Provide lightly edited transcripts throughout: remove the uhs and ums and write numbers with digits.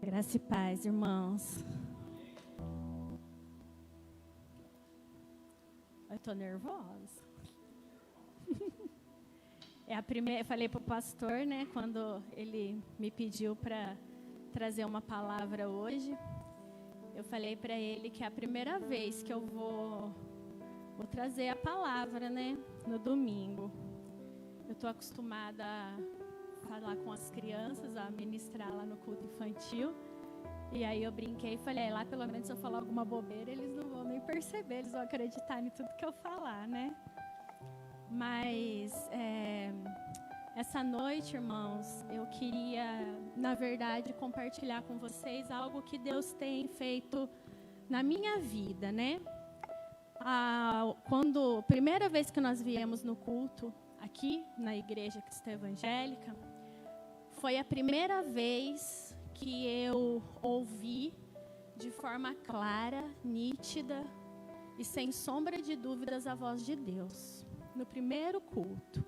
Graça e paz, irmãos. Eu tô nervosa. É a primeira, eu falei pro pastor, né, quando ele me pediu para trazer uma palavra hoje, eu falei para ele que é a primeira vez que eu vou trazer a palavra, né, no domingo. Eu tô acostumada a falar com as crianças, a ministrar lá no culto infantil. E aí eu brinquei e falei, lá pelo menos se eu falar alguma bobeira, eles não vão nem perceber, eles vão acreditar em tudo que eu falar, né? Mas essa noite, irmãos, eu queria, na verdade, compartilhar com vocês algo que Deus tem feito na minha vida, né? Primeira vez que nós viemos no culto, aqui na Igreja Cristã Evangélica, foi a primeira vez que eu ouvi de forma clara, nítida e sem sombra de dúvidas a voz de Deus. No primeiro culto,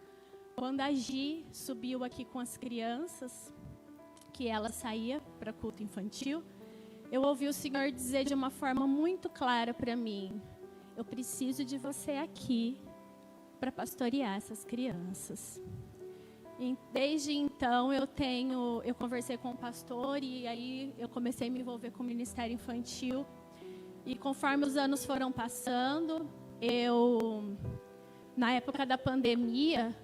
quando a Gi subiu aqui com as crianças, que ela saía para culto infantil, eu ouvi o Senhor dizer de uma forma muito clara para mim: eu preciso de você aqui para pastorear essas crianças. E desde então eu conversei com o pastor e aí eu comecei a me envolver com o ministério infantil. E conforme os anos foram passando, na época da pandemia,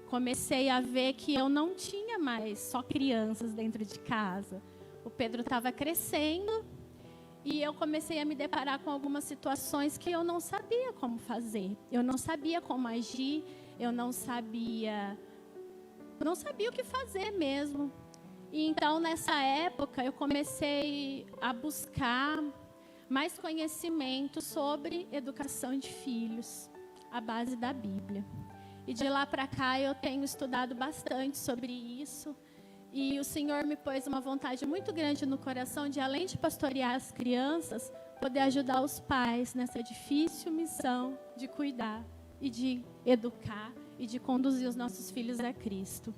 comecei a ver que eu não tinha mais só crianças dentro de casa. O Pedro estava crescendo e eu comecei a me deparar com algumas situações que eu não sabia como fazer. Eu não sabia como agir, eu não sabia o que fazer mesmo. E então, nessa época, eu comecei a buscar mais conhecimento sobre educação de filhos, à base da Bíblia. E de lá para cá, eu tenho estudado bastante sobre isso. E o Senhor me pôs uma vontade muito grande no coração de, além de pastorear as crianças, poder ajudar os pais nessa difícil missão de cuidar e de educar e de conduzir os nossos filhos a Cristo.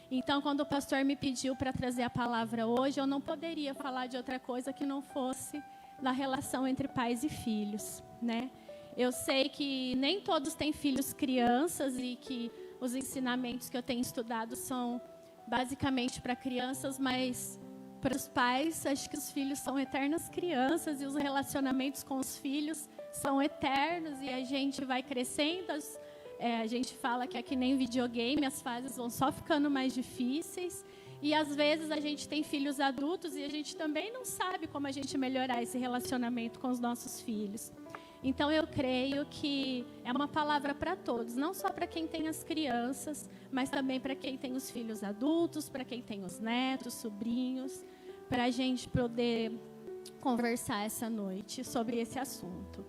Então, quando o pastor me pediu para trazer a palavra hoje, eu não poderia falar de outra coisa que não fosse da relação entre pais e filhos, né? Eu sei que nem todos têm filhos crianças e que os ensinamentos que eu tenho estudado são basicamente para crianças, mas para os pais, acho que os filhos são eternas crianças e os relacionamentos com os filhos são eternos e a gente vai crescendo. A gente fala que é que nem videogame, as fases vão só ficando mais difíceis. E às vezes a gente tem filhos adultos e a gente também não sabe como a gente melhorar esse relacionamento com os nossos filhos. Então eu creio que é uma palavra para todos, não só para quem tem as crianças, mas também para quem tem os filhos adultos, para quem tem os netos, sobrinhos, para a gente poder conversar essa noite sobre esse assunto.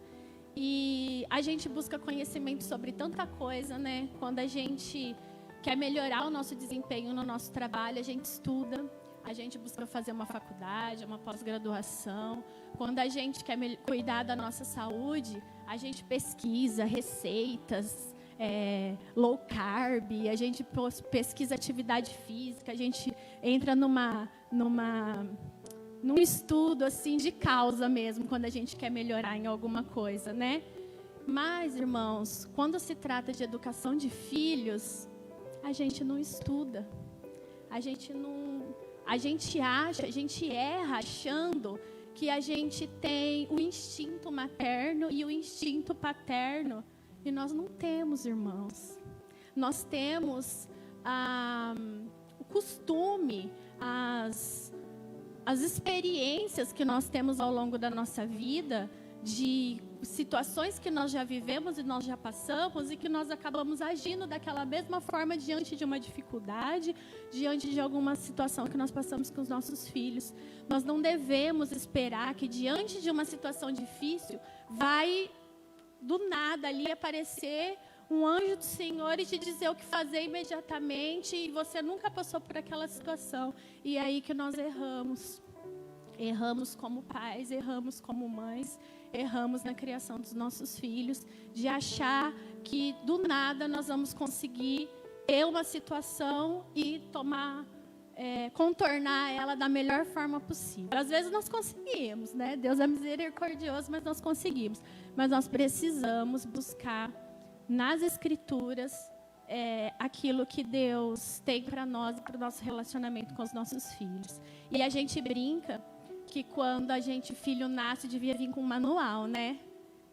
E a gente busca conhecimento sobre tanta coisa, né? Quando a gente quer melhorar o nosso desempenho no nosso trabalho, a gente estuda, a gente busca fazer uma faculdade, uma pós-graduação. Quando a gente quer cuidar da nossa saúde, a gente pesquisa receitas, low carb, a gente pesquisa atividade física, a gente entra num estudo assim de causa mesmo, quando a gente quer melhorar em alguma coisa, né? Mas, irmãos, quando se trata de educação de filhos, a gente não estuda. A gente erra achando que a gente tem o instinto materno e o instinto paterno. E nós não temos, irmãos. Nós temos o costume, as experiências que nós temos ao longo da nossa vida, de situações que nós já vivemos e nós já passamos e que nós acabamos agindo daquela mesma forma diante de uma dificuldade, diante de alguma situação que nós passamos com os nossos filhos. Nós não devemos esperar que diante de uma situação difícil vai do nada ali aparecer um anjo do Senhor e te dizer o que fazer imediatamente e você nunca passou por aquela situação. E é aí que nós erramos. Erramos como pais, erramos como mães, erramos na criação dos nossos filhos, de achar que do nada nós vamos conseguir ter uma situação e tomar contornar ela da melhor forma possível. Às vezes nós conseguimos, né? Deus é misericordioso, mas nós conseguimos. Mas nós precisamos buscar nas Escrituras aquilo que Deus tem para nós e para o nosso relacionamento com os nossos filhos. E a gente brinca que quando filho nasce, devia vir com um manual, né?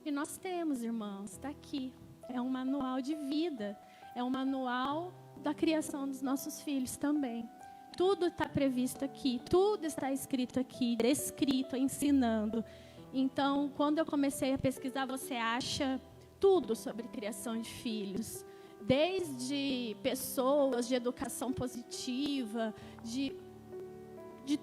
E nós temos, irmãos, está aqui. É um manual de vida. É um manual da criação dos nossos filhos também. Tudo está previsto aqui, tudo está escrito aqui, descrito, ensinando. Então, quando eu comecei a pesquisar, você acha tudo sobre criação de filhos. Desde pessoas de educação positiva, de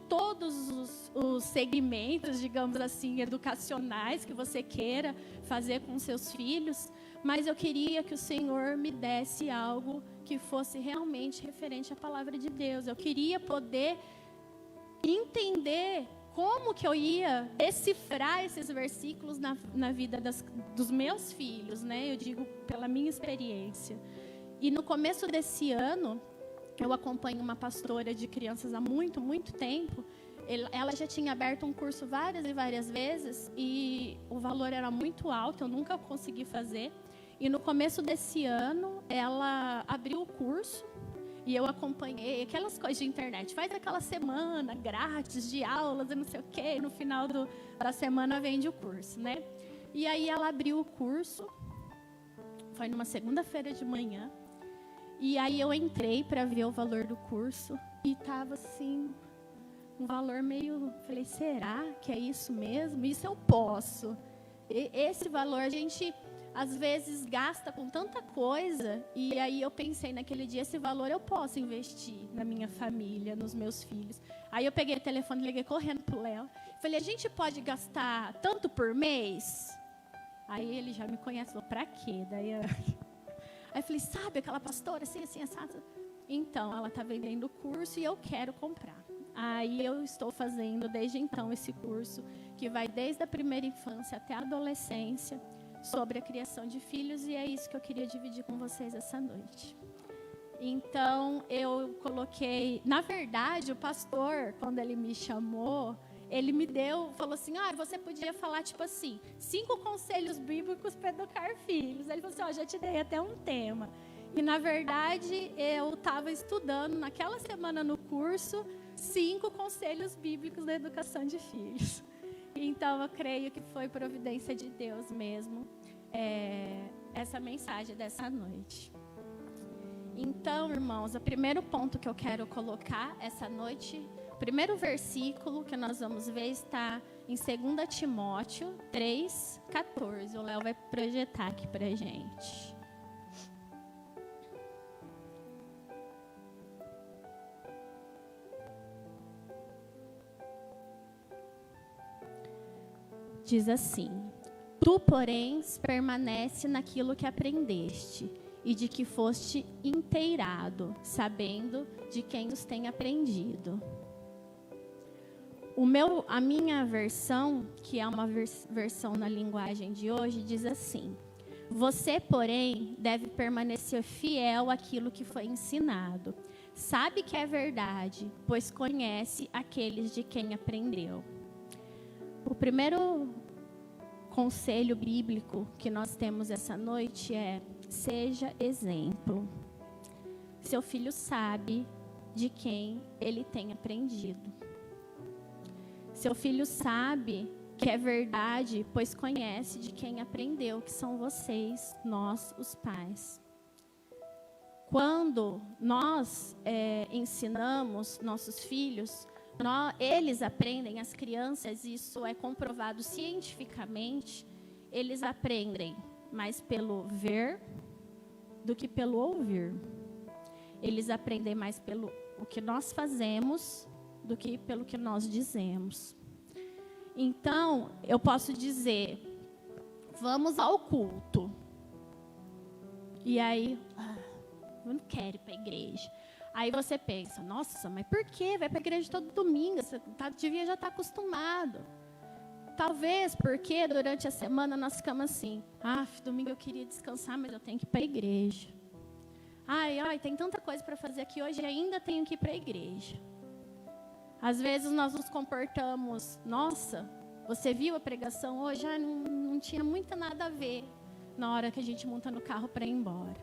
todos os segmentos, digamos assim, educacionais que você queira fazer com seus filhos. Mas eu queria que o Senhor me desse algo que fosse realmente referente à palavra de Deus. Eu queria poder entender como que eu ia decifrar esses versículos na vida dos meus filhos, né? Eu digo pela minha experiência. E no começo desse ano, eu acompanho uma pastora de crianças há muito, muito tempo. Ela já tinha aberto um curso várias e várias vezes e o valor era muito alto, eu nunca consegui fazer. E no começo desse ano, ela abriu o curso e eu acompanhei aquelas coisas de internet. Faz aquela semana grátis de aulas e não sei o quê. E no final da semana vende o curso, né? E aí ela abriu o curso, foi numa segunda-feira de manhã. E aí eu entrei para ver o valor do curso e estava assim, um valor meio... Falei, será que é isso mesmo? Isso eu posso. Esse valor a gente... às vezes gasta com tanta coisa, e aí eu pensei naquele dia, esse valor eu posso investir na minha família, nos meus filhos. Aí eu peguei o telefone e liguei correndo pro Léo. Falei, a gente pode gastar tanto por mês? Aí ele já me conhece, falou, pra quê? Aí eu falei, sabe aquela pastora assim, assim, assado? Então, ela está vendendo o curso e eu quero comprar. Aí eu estou fazendo desde então esse curso, que vai desde a primeira infância até a adolescência, sobre a criação de filhos, e é isso que eu queria dividir com vocês essa noite. Então, eu coloquei... Na verdade, o pastor, quando ele me chamou, ele me falou assim, você podia falar, tipo assim, 5 conselhos bíblicos para educar filhos. Ele falou assim, já te dei até um tema. E, na verdade, eu estava estudando, naquela semana no curso, 5 conselhos bíblicos da educação de filhos. Então, eu creio que foi providência de Deus mesmo, essa mensagem dessa noite. Então, irmãos, o primeiro ponto que eu quero colocar essa noite, o primeiro versículo que nós vamos ver está em 2 Timóteo 3:14. O Léo vai projetar aqui para a gente. Diz assim: Tu, porém, permanece naquilo que aprendeste e de que foste inteirado, sabendo de quem os tem aprendido. A minha versão, que é uma versão na linguagem de hoje, diz assim: Você, porém, deve permanecer fiel àquilo que foi ensinado. Sabe que é verdade, pois conhece aqueles de quem aprendeu. O primeiro conselho bíblico que nós temos essa noite é: seja exemplo. Seu filho sabe de quem ele tem aprendido. Seu filho sabe que é verdade, pois conhece de quem aprendeu, que são vocês, nós, os pais. Quando nós ensinamos nossos filhos, eles aprendem, as crianças, isso é comprovado cientificamente, eles aprendem mais pelo ver do que pelo ouvir. Eles aprendem mais pelo o que nós fazemos do que pelo que nós dizemos. Então, eu posso dizer, vamos ao culto. E aí, eu não quero ir para a igreja. Aí você pensa, nossa, mas por quê? Vai para a igreja todo domingo, você devia já estar acostumado. Talvez porque durante a semana nós ficamos assim, domingo eu queria descansar, mas eu tenho que ir para a igreja. Tem tanta coisa para fazer aqui hoje e ainda tenho que ir para a igreja. Às vezes nós nos comportamos, nossa, você viu a pregação hoje? Não tinha muito nada a ver na hora que a gente monta no carro para ir embora.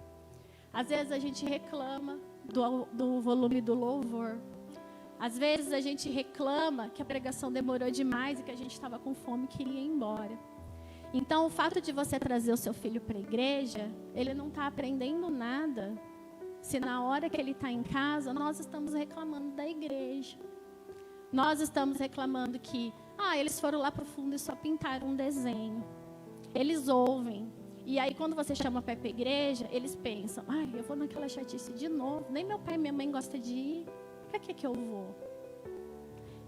Às vezes a gente reclama do volume do louvor. Às vezes a gente reclama que a pregação demorou demais e que a gente estava com fome e queria ir embora. Então, o fato de você trazer o seu filho para a igreja, ele não está aprendendo nada se na hora que ele está em casa, nós estamos reclamando da igreja. Nós estamos reclamando que, eles foram lá para o fundo e só pintaram um desenho. Eles ouvem. E aí, quando você chama para ir para a igreja, eles pensam, eu vou naquela chatice de novo, nem meu pai e minha mãe gostam de ir. Para que eu vou?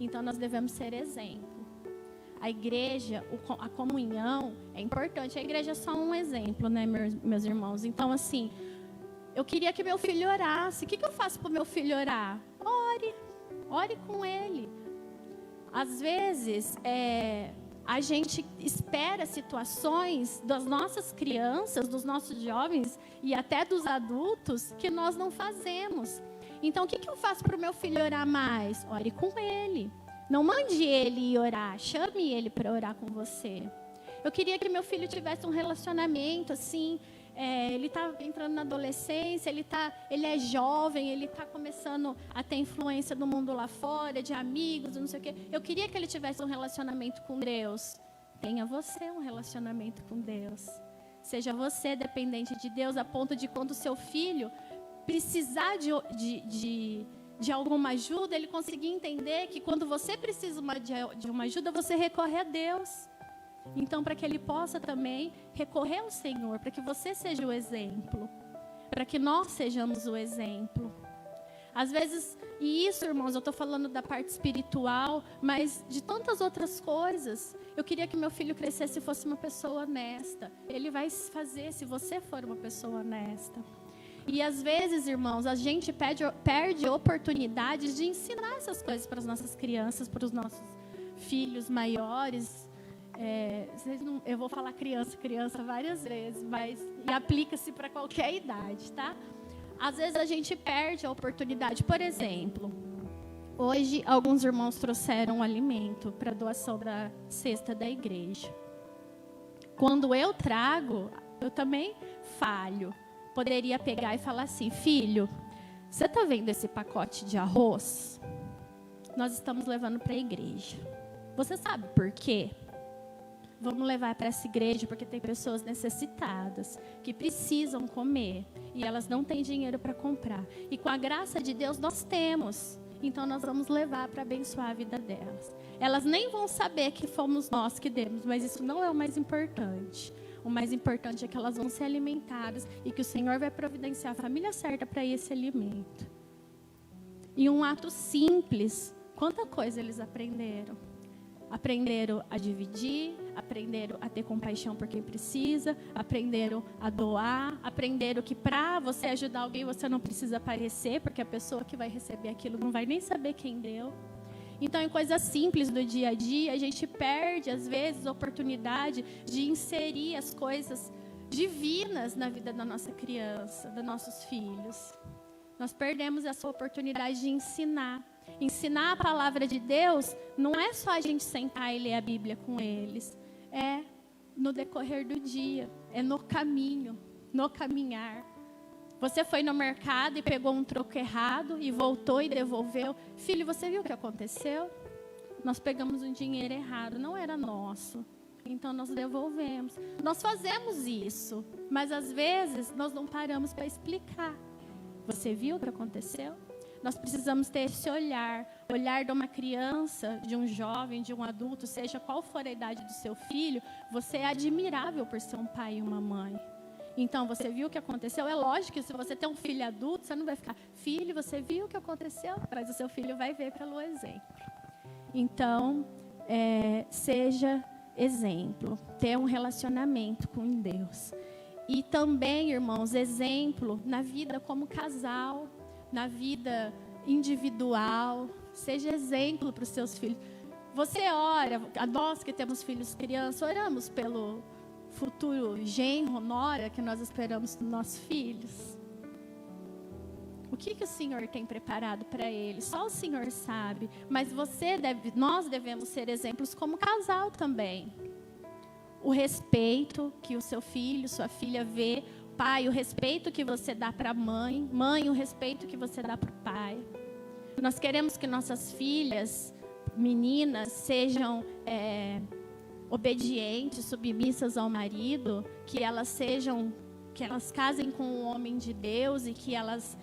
Então, nós devemos ser exemplo. A igreja, a comunhão é importante. A igreja é só um exemplo, né, meus irmãos? Então, assim, eu queria que meu filho orasse. O que eu faço para o meu filho orar? Ore com ele. Às vezes, a gente espera situações das nossas crianças, dos nossos jovens e até dos adultos que nós não fazemos. Então, o que eu faço para o meu filho orar mais? Ore com ele. Não mande ele ir orar, chame ele para orar com você. Eu queria que meu filho tivesse um relacionamento assim, ele está entrando na adolescência, ele é jovem, ele está começando a ter influência do mundo lá fora, de amigos, não sei o quê. Eu queria que ele tivesse um relacionamento com Deus. Tenha você um relacionamento com Deus. Seja você dependente de Deus, a ponto de quando o seu filho precisar de alguma ajuda, ele conseguir entender que quando você precisa de uma ajuda, você recorre a Deus. Então, para que ele possa também recorrer ao Senhor, para que você seja o exemplo, para que nós sejamos o exemplo. Às vezes, e isso, irmãos, eu estou falando da parte espiritual, mas de tantas outras coisas. Eu queria que meu filho crescesse e fosse uma pessoa honesta. Ele vai fazer se você for uma pessoa honesta. E às vezes, irmãos, a gente perde oportunidades de ensinar essas coisas para as nossas crianças, para os nossos filhos maiores. Eu vou falar criança várias vezes, mas aplica-se para qualquer idade, tá? Às vezes a gente perde a oportunidade. Por exemplo, hoje alguns irmãos trouxeram um alimento para doação da cesta da igreja. Quando eu trago, eu também falho. Poderia pegar e falar assim, filho, você está vendo esse pacote de arroz? Nós estamos levando para a igreja. Você sabe por quê? Vamos levar para essa igreja porque tem pessoas necessitadas que precisam comer e elas não têm dinheiro para comprar. E com a graça de Deus nós temos. Então nós vamos levar para abençoar a vida delas. Elas nem vão saber que fomos nós que demos, mas isso não é o mais importante. O mais importante é que elas vão ser alimentadas e que o Senhor vai providenciar a família certa para esse alimento. E um ato simples, quanta coisa eles aprenderam. Aprenderam a dividir, aprenderam a ter compaixão por quem precisa, aprenderam a doar, aprenderam que para você ajudar alguém você não precisa aparecer, porque a pessoa que vai receber aquilo não vai nem saber quem deu. Então, em coisas simples do dia a dia, a gente perde, às vezes, a oportunidade de inserir as coisas divinas na vida da nossa criança, dos nossos filhos. Nós perdemos essa oportunidade de ensinar. Ensinar a palavra de Deus não é só a gente sentar e ler a Bíblia com eles. É no decorrer do dia, é no caminho, no caminhar. Você foi no mercado e pegou um troco errado e voltou e devolveu. Filho, você viu o que aconteceu? Nós pegamos um dinheiro errado, não era nosso. Então nós devolvemos. Nós fazemos isso, mas às vezes nós não paramos para explicar. Você viu o que aconteceu? Nós precisamos ter esse olhar de uma criança, de um jovem, de um adulto, seja qual for a idade do seu filho, você é admirável por ser um pai e uma mãe. Então, você viu o que aconteceu? É lógico que se você tem um filho adulto, você não vai ficar, filho, você viu o que aconteceu? Mas o seu filho vai ver pelo exemplo. Então, seja exemplo, ter um relacionamento com Deus. E também, irmãos, exemplo na vida como casal, na vida individual, seja exemplo para os seus filhos. Você ora, nós que temos filhos crianças, oramos pelo futuro genro, nora, que nós esperamos dos nossos filhos. O que o Senhor tem preparado para eles? Só o Senhor sabe. Mas nós devemos ser exemplos como casal também. O respeito que o seu filho, sua filha vê. Pai, o respeito que você dá para a mãe. Mãe, o respeito que você dá para o pai. Nós queremos que nossas filhas, meninas, sejam obedientes, submissas ao marido. Que elas casem com um homem de Deus e que elas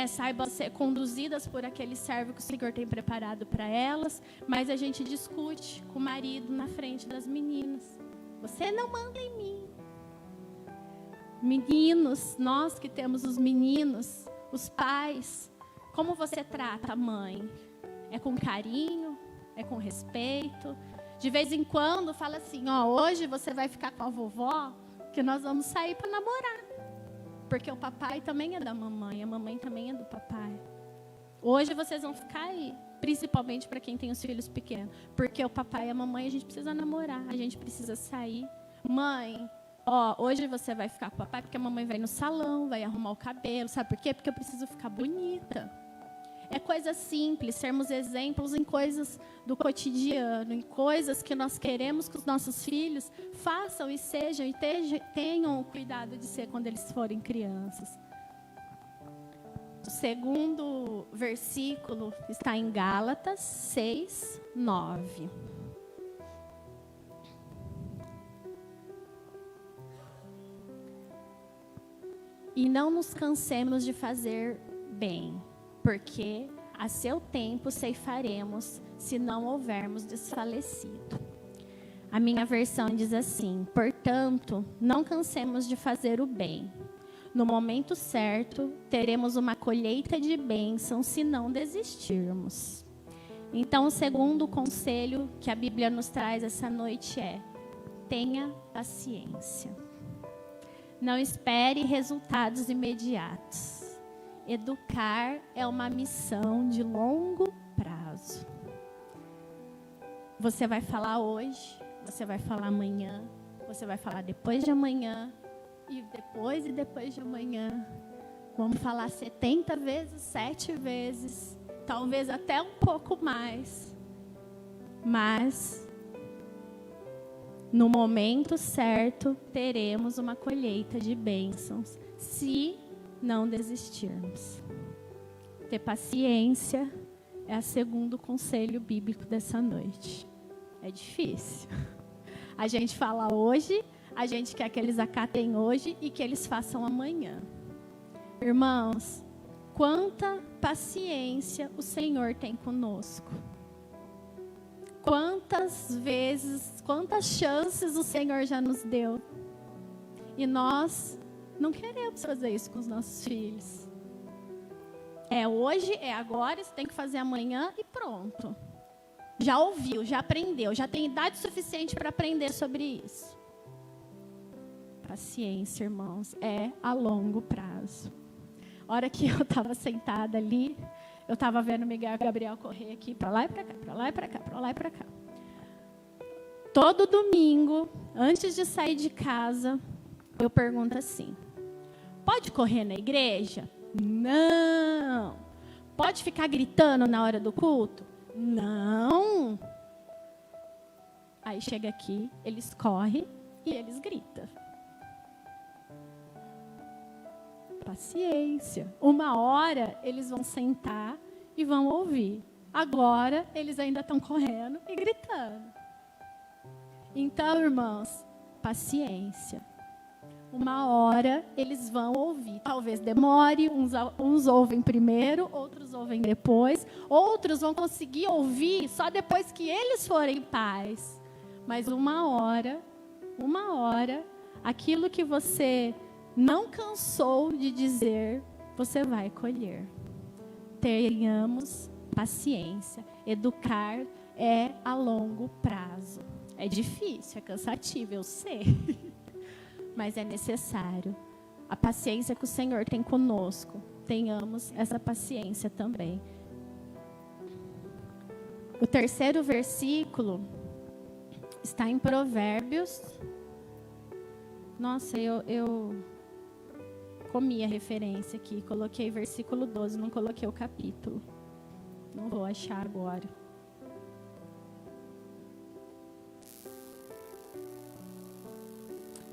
saibam ser conduzidas por aquele servo que o Senhor tem preparado para elas. Mas a gente discute com o marido na frente das meninas. Você não manda em mim. Meninos, nós que temos os meninos, os pais, como você trata a mãe? É com carinho? É com respeito? De vez em quando fala assim, hoje você vai ficar com a vovó, que nós vamos sair para namorar. Porque o papai também é da mamãe, a mamãe também é do papai. Hoje vocês vão ficar aí, principalmente para quem tem os filhos pequenos. Porque o papai e a mamãe, a gente precisa namorar, a gente precisa sair. Mãe, hoje você vai ficar com o papai porque a mamãe vai no salão, vai arrumar o cabelo. Sabe por quê? Porque eu preciso ficar bonita. É coisa simples, sermos exemplos em coisas do cotidiano, em coisas que nós queremos que os nossos filhos façam e sejam e tenham o cuidado de ser quando eles forem crianças. O segundo versículo está em Gálatas 6, 9. E não nos cansemos de fazer bem, porque a seu tempo ceifaremos, se não houvermos desfalecido. A minha versão diz assim: portanto, não cansemos de fazer o bem. No momento certo, teremos uma colheita de bênçãos se não desistirmos. Então, o segundo conselho que a Bíblia nos traz essa noite é: tenha paciência. Não espere resultados imediatos. Educar é uma missão de longo prazo. Você vai falar hoje, você vai falar amanhã, você vai falar depois de amanhã, e depois de amanhã. Vamos falar 70 vezes, 7 vezes, talvez até um pouco mais. Mas, no momento certo, teremos uma colheita de bênçãos, se não desistirmos. Ter paciência é o segundo conselho bíblico dessa noite. É difícil. A gente fala hoje, a gente quer que eles acatem hoje e que eles façam amanhã. Irmãos, quanta paciência o Senhor tem conosco. Quantas vezes, quantas chances o Senhor já nos deu. E nós não queremos fazer isso com os nossos filhos. É hoje, é agora, você tem que fazer amanhã e pronto. Já ouviu, já aprendeu, já tem idade suficiente para aprender sobre isso. Paciência, irmãos, é a longo prazo. A hora que eu estava sentada ali, eu estava vendo o Miguel e o Gabriel correr aqui, para lá e para cá, para lá e para cá, para lá e para cá. Todo domingo, antes de sair de casa, eu pergunto assim: pode correr na igreja? Não. Pode ficar gritando na hora do culto? Não. Aí chega aqui, eles correm e eles gritam. Paciência. Uma hora eles vão sentar e vão ouvir. Agora eles ainda estão correndo e gritando. Então, irmãos, paciência. Uma hora eles vão ouvir. Talvez demore, uns ouvem primeiro, outros ouvem depois. Outros vão conseguir ouvir só depois que eles forem pais. Mas uma hora, aquilo que você não cansou de dizer, você vai colher. Tenhamos paciência. Educar é a longo prazo. É difícil, é cansativo, eu sei. Mas é necessário. A paciência que o Senhor tem conosco, tenhamos essa paciência também. O terceiro versículo está em Provérbios. Nossa, comi a referência aqui, coloquei versículo 12, não coloquei o capítulo. Não vou achar agora.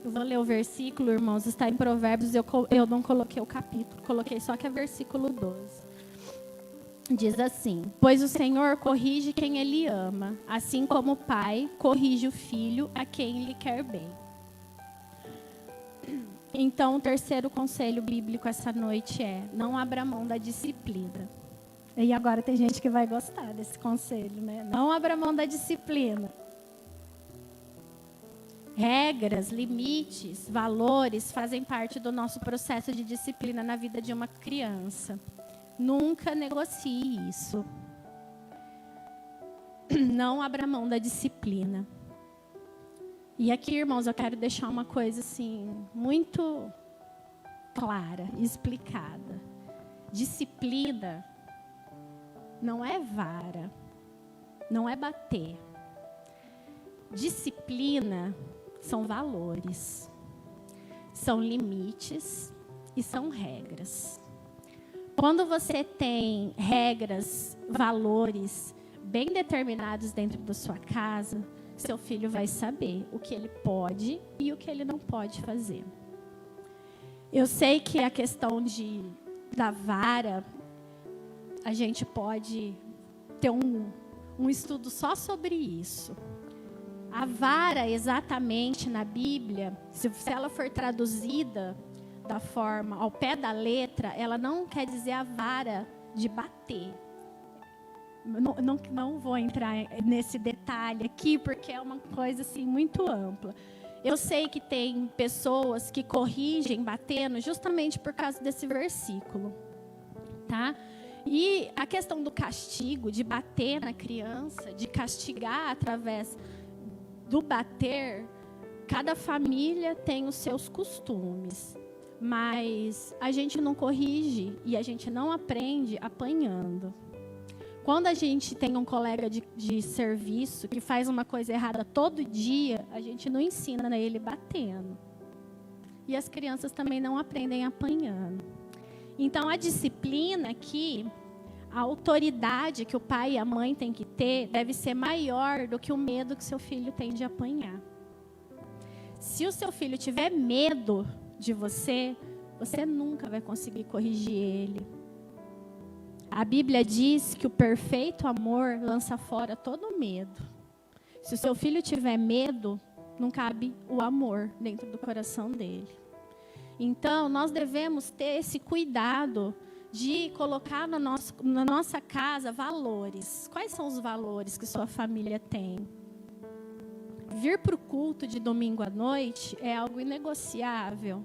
Eu vou ler o versículo, irmãos, está em Provérbios, eu não coloquei o capítulo, coloquei só que é versículo 12. Diz assim: pois o Senhor corrige quem Ele ama, assim como o pai corrige o filho a quem lhe quer bem. Então, o terceiro conselho bíblico essa noite é: não abra mão da disciplina. E agora tem gente que vai gostar desse conselho, né? Não abra mão da disciplina. Regras, limites, valores fazem parte do nosso processo de disciplina na vida de uma criança. Nunca negocie isso. Não abra mão da disciplina. E aqui, irmãos, eu quero deixar uma coisa assim, muito clara, explicada. Disciplina não é vara, não é bater. Disciplina são valores, são limites e são regras. Quando você tem regras, valores bem determinados dentro da sua casa, seu filho vai saber o que ele pode e o que ele não pode fazer. Eu sei que a questão da vara, a gente pode ter um estudo só sobre isso. A vara, exatamente na Bíblia, se ela for traduzida da forma, ao pé da letra, ela não quer dizer a vara de bater. Não vou entrar nesse detalhe aqui, porque é uma coisa assim muito ampla. Eu sei que tem pessoas que corrigem batendo justamente por causa desse versículo, tá? E a questão do castigo, de bater na criança, de castigar através do bater, cada família tem os seus costumes. Mas a gente não corrige e a gente não aprende apanhando. Quando a gente tem um colega de serviço que faz uma coisa errada todo dia, a gente não ensina ele batendo. E as crianças também não aprendem apanhando. Então, a disciplina aqui, a autoridade que o pai e a mãe têm que ter, deve ser maior do que o medo que seu filho tem de apanhar. Se o seu filho tiver medo de você, você nunca vai conseguir corrigir ele. A Bíblia diz que o perfeito amor lança fora todo medo. Se o seu filho tiver medo, não cabe o amor dentro do coração dele. Então, nós devemos ter esse cuidado de colocar na nossa casa valores. Quais são os valores que sua família tem? Vir para o culto de domingo à noite é algo inegociável.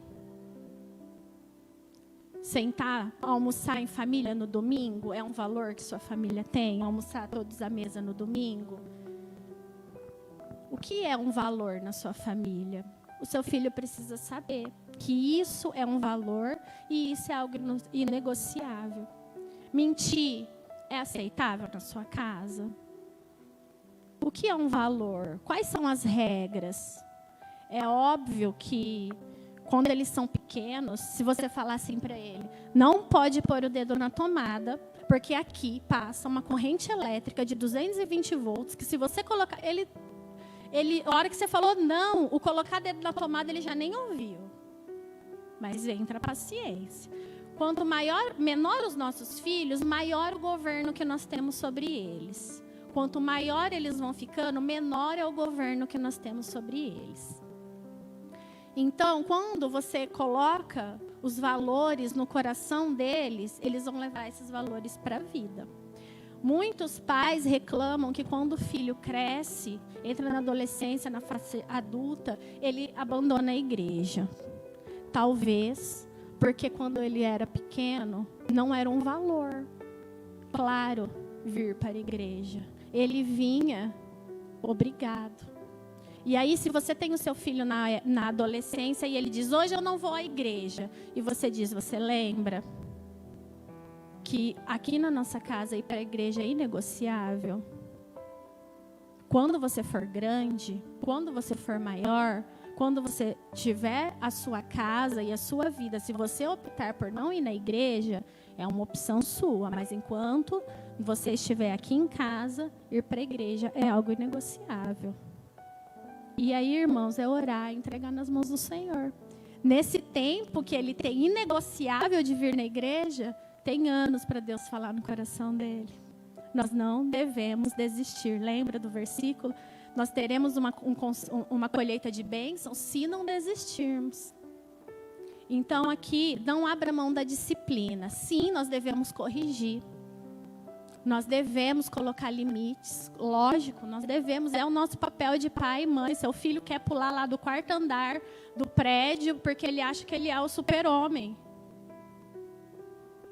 Sentar, almoçar em família no domingo é um valor que sua família tem? Almoçar todos à mesa no domingo? O que é um valor na sua família? O seu filho precisa saber que isso é um valor e isso é algo inegociável. Mentir é aceitável na sua casa? O que é um valor? Quais são as regras? É óbvio que quando eles são pequenos, se você falar assim para ele, não pode pôr o dedo na tomada, porque aqui passa uma corrente elétrica de 220 volts, que se você colocar... a hora que você falou não, o colocar o dedo na tomada, ele já nem ouviu. Mas entra a paciência. Quanto menor os nossos filhos, maior o governo que nós temos sobre eles. Quanto maior eles vão ficando, menor é o governo que nós temos sobre eles. Então, quando você coloca os valores no coração deles, eles vão levar esses valores para a vida. Muitos pais reclamam que quando o filho cresce, entra na adolescência, na fase adulta, ele abandona a igreja. Talvez porque quando ele era pequeno, não era um valor, claro, vir para a igreja. Ele vinha obrigado. E aí, se você tem o seu filho na adolescência e ele diz, hoje eu não vou à igreja. E você diz, você lembra que aqui na nossa casa ir para a igreja é inegociável? Quando você for grande, quando você for maior, quando você tiver a sua casa e a sua vida, se você optar por não ir na igreja, é uma opção sua. Mas enquanto você estiver aqui em casa, ir para a igreja é algo inegociável. E aí, irmãos, é orar, entregar nas mãos do Senhor. Nesse tempo que ele tem inegociável de vir na igreja, tem anos para Deus falar no coração dele. Nós não devemos desistir. Lembra do versículo? Nós teremos uma colheita de bênçãos se não desistirmos. Então, aqui, não abra mão da disciplina. Sim, nós devemos corrigir. Nós devemos colocar limites. Lógico, nós devemos. É o nosso papel de pai e mãe. Seu filho quer pular lá do quarto andar do prédio porque ele acha que ele é o super-homem.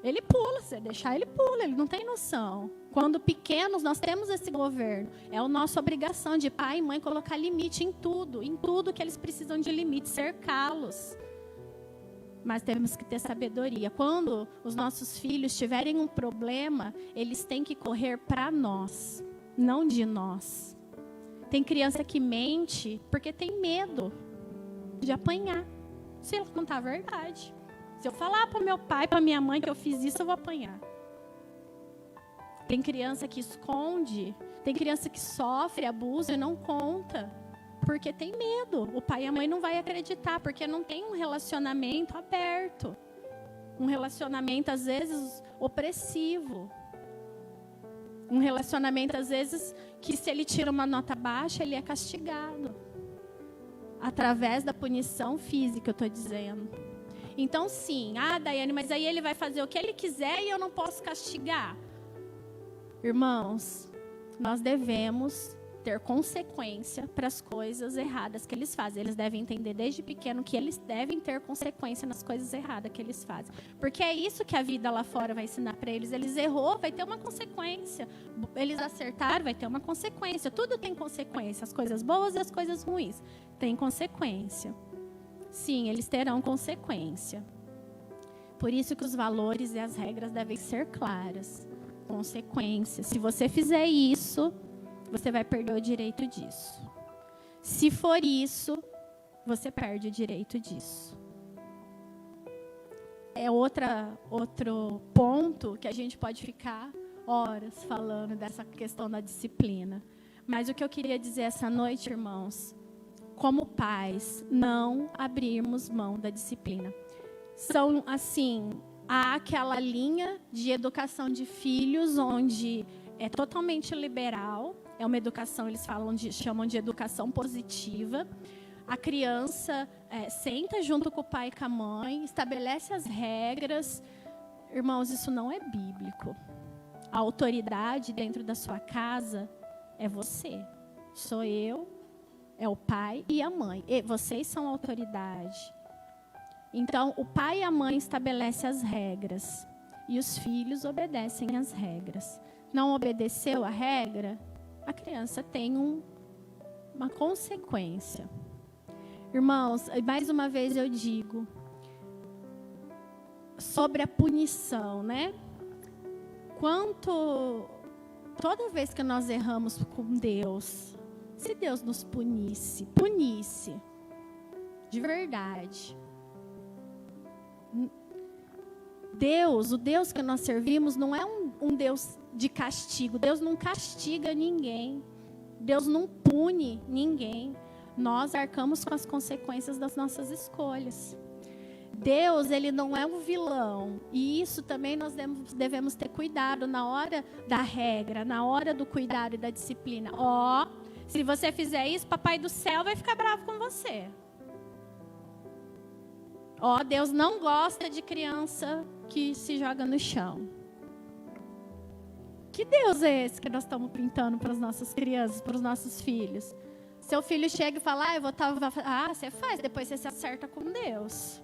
Ele pula, se deixar ele pula, ele não tem noção. Quando pequenos, nós temos esse governo. É a nossa obrigação de pai e mãe colocar limite em tudo que eles precisam de limite, cercá-los. Mas temos que ter sabedoria. Quando os nossos filhos tiverem um problema, eles têm que correr para nós, não de nós. Tem criança que mente porque tem medo de apanhar, se ela contar a verdade. Se eu falar para o meu pai, para minha mãe que eu fiz isso, eu vou apanhar. Tem criança que esconde, tem criança que sofre abuso e não conta, porque tem medo. O pai e a mãe não vai acreditar, porque não tem um relacionamento aberto. Um relacionamento, às vezes, opressivo. Um relacionamento, às vezes, que se ele tira uma nota baixa, ele é castigado. Através da punição física, eu estou dizendo. Então, sim, Daiane, mas aí ele vai fazer o que ele quiser e eu não posso castigar. Irmãos, nós devemos ter consequência para as coisas erradas que eles fazem. Eles devem entender desde pequeno que eles devem ter consequência nas coisas erradas que eles fazem. Porque é isso que a vida lá fora vai ensinar para eles. Eles errou, vai ter uma consequência. Eles acertaram, vai ter uma consequência. Tudo tem consequência. As coisas boas e as coisas ruins têm consequência. Sim, eles terão consequência. Por isso que os valores e as regras devem ser claras. Consequência. Se você fizer isso, você vai perder o direito disso. Se for isso, você perde o direito disso. É outro ponto que a gente pode ficar horas falando dessa questão da disciplina. Mas o que eu queria dizer essa noite, irmãos, como pais, não abrirmos mão da disciplina. São, assim, há aquela linha de educação de filhos onde é totalmente liberal. É uma educação, eles chamam de educação positiva. A criança senta junto com o pai e com a mãe, estabelece as regras. Irmãos, isso não é bíblico. A autoridade dentro da sua casa é você. Sou eu, é o pai e a mãe. E vocês são a autoridade. Então, o pai e a mãe estabelecem as regras. E os filhos obedecem às regras. Não obedeceu a regra? A criança tem uma consequência. Irmãos, mais uma vez eu digo sobre a punição, né? Toda vez que nós erramos com Deus, se Deus nos punisse de verdade. Deus, o Deus que nós servimos, não é um Deus de castigo. Deus não castiga ninguém. Deus não pune ninguém. Nós arcamos com as consequências das nossas escolhas. Deus, ele não é um vilão. E isso também nós devemos ter cuidado na hora da regra, na hora do cuidado e da disciplina. Se você fizer isso, Papai do Céu vai ficar bravo com você. Deus não gosta de criança que se joga no chão. Que Deus é esse que nós estamos pintando para as nossas crianças, para os nossos filhos? Seu filho chega e fala, você faz, depois você se acerta com Deus.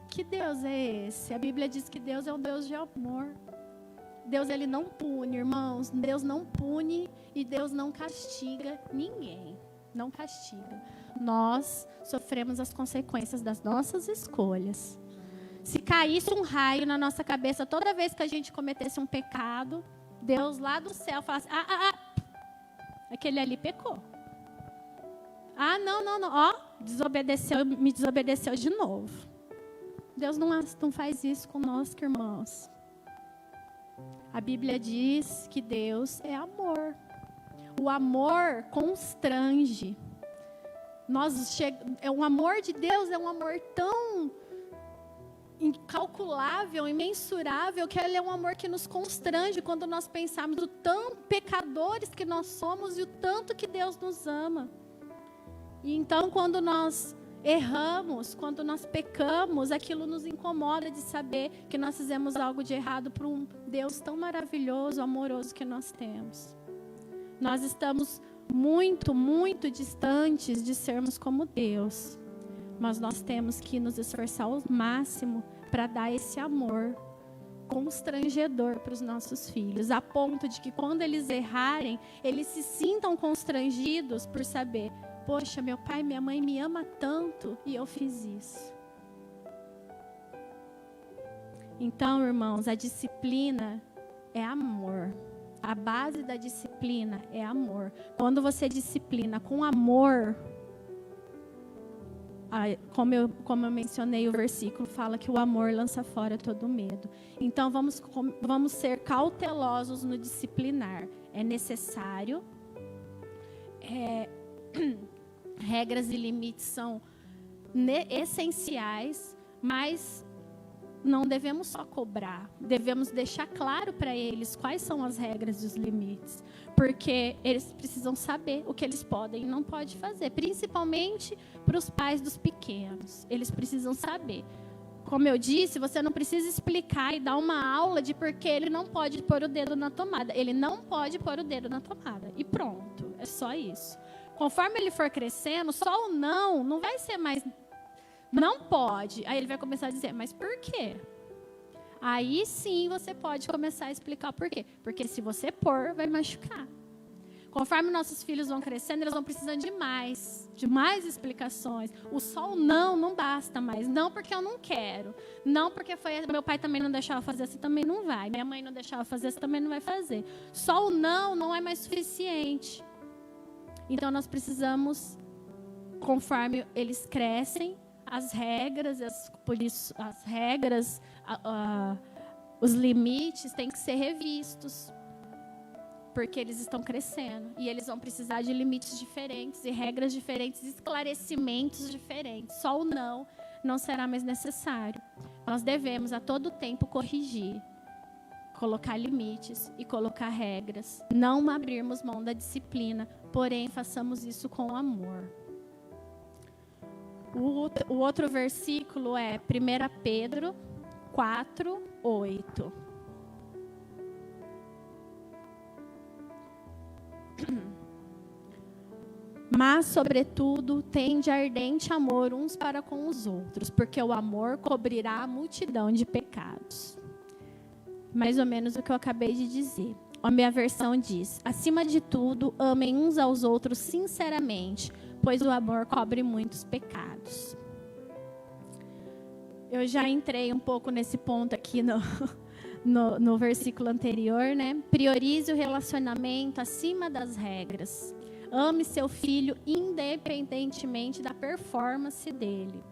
Que Deus é esse? A Bíblia diz que Deus é um Deus de amor. Deus, ele não pune, irmãos. Deus não pune e Deus não castiga ninguém. Não castiga. Nós sofremos as consequências das nossas escolhas. Se caísse um raio na nossa cabeça toda vez que a gente cometesse um pecado, Deus lá do céu falasse, aquele ali pecou. Ah, não, ó, me desobedeceu de novo. Deus não faz isso conosco, irmãos. A Bíblia diz que Deus é amor. O amor constrange. O amor de Deus é um amor tão incalculável, imensurável, que ele é um amor que nos constrange quando nós pensarmos o tão pecadores que nós somos e o tanto que Deus nos ama. E então, quando nós erramos, quando nós pecamos, aquilo nos incomoda de saber que nós fizemos algo de errado para um Deus tão maravilhoso, amoroso que nós temos. Nós estamos muito, muito distantes de sermos como Deus. Mas nós temos que nos esforçar ao máximo para dar esse amor constrangedor para os nossos filhos, a ponto de que quando eles errarem, eles se sintam constrangidos por saber: poxa, meu pai e minha mãe me amam tanto e eu fiz isso. Então, irmãos, a disciplina é amor. A base da disciplina é amor. Quando você disciplina com amor, como eu mencionei, o versículo fala que o amor lança fora todo medo. Então, vamos ser cautelosos no disciplinar. É necessário. Regras e limites são essenciais, mas não devemos só cobrar. Devemos deixar claro para eles quais são as regras e os limites. Porque eles precisam saber o que eles podem e não podem fazer. Principalmente para os pais dos pequenos. Eles precisam saber. Como eu disse, você não precisa explicar e dar uma aula de por que ele não pode pôr o dedo na tomada. Ele não pode pôr o dedo na tomada. E pronto, é só isso. Conforme ele for crescendo, só o não vai ser mais... Não pode. Aí ele vai começar a dizer, mas por quê? Aí sim você pode começar a explicar por quê. Porque se você pôr, vai machucar. Conforme nossos filhos vão crescendo, eles vão precisando de mais explicações. O só o não basta mais. Não porque eu não quero. Não porque meu pai também não deixava fazer, você também não vai. Minha mãe não deixava fazer, você também não vai fazer. Só o não é mais suficiente. Então nós precisamos, conforme eles crescem, as regras, os limites têm que ser revistos. Porque eles estão crescendo. E eles vão precisar de limites diferentes e regras diferentes, esclarecimentos diferentes. Só o não será mais necessário. Nós devemos a todo tempo corrigir, colocar limites e colocar regras. Não abrirmos mão da disciplina, porém façamos isso com amor. O outro versículo é 1 Pedro 4, 8. Mas, sobretudo, tende ardente amor uns para com os outros, porque o amor cobrirá a multidão de pecados. Mais ou menos o que eu acabei de dizer. A minha versão diz: acima de tudo, amem uns aos outros sinceramente, pois o amor cobre muitos pecados. Eu já entrei um pouco nesse ponto aqui no versículo anterior, né? Priorize o relacionamento acima das regras. Ame seu filho independentemente da performance dele.